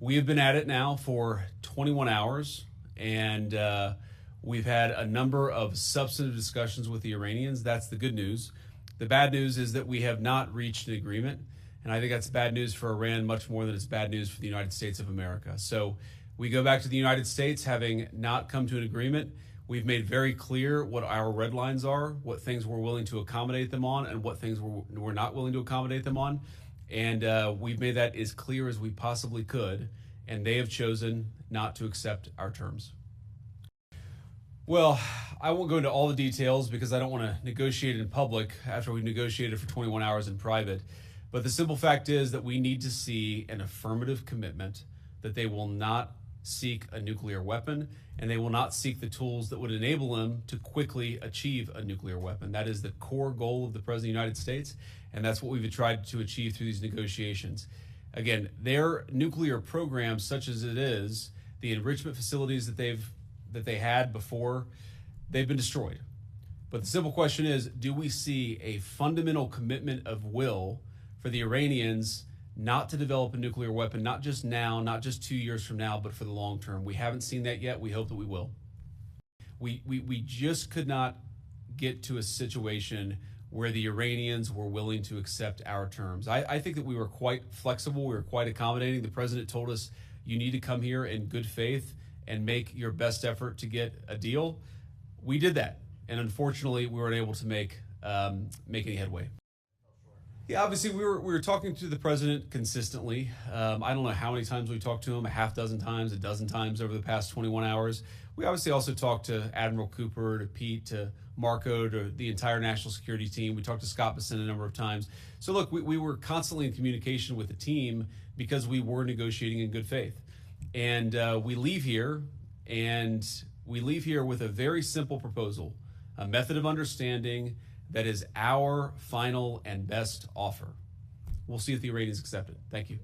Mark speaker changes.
Speaker 1: We have been at it now for 21 hours, and we've had a number of substantive discussions with the Iranians. That's the good news. The bad news is that we have not reached an agreement, and I think that's bad news for Iran much more than it's bad news for the United States of America. So we go back to the United States having not come to an agreement. We've made very clear what our red lines are, what things we're willing to accommodate them on, and what things we're not willing to accommodate them on. And we've made that as clear as we possibly could, and they have chosen not to accept our terms. Well, I won't go into all the details because I don't want to negotiate in public after we've negotiated for 21 hours in private. But the simple fact is that we need to see an affirmative commitment that they will not seek a nuclear weapon, and they will not seek the tools that would enable them to quickly achieve a nuclear weapon. That is the core goal of the President of the United States, and that's what we've tried to achieve through these negotiations. Again, their nuclear program, such as it is, the enrichment facilities that they had before, they've been destroyed. But the simple question is, do we see a fundamental commitment of will for the Iranians not to develop a nuclear weapon, not just now, not just 2 years from now, but for the long term? We haven't seen that yet. We hope that we will. We just could not get to a situation where the Iranians were willing to accept our terms. I think that we were quite flexible. We were quite accommodating. The president told us, you need to come here in good faith and make your best effort to get a deal. We did that. And unfortunately, we weren't able to make any headway. Yeah, obviously, we were talking to the president consistently. I don't know how many times we talked to him, a half dozen times, a dozen times over the past 21 hours. We obviously also talked to Admiral Cooper, to Pete, to Marco, to the entire national security team. We talked to Scott Besson a number of times. So look, we were constantly in communication with the team because we were negotiating in good faith. And we leave here with a very simple proposal, a method of understanding that is our final and best offer. We'll see if the Iranians accept it. Thank you.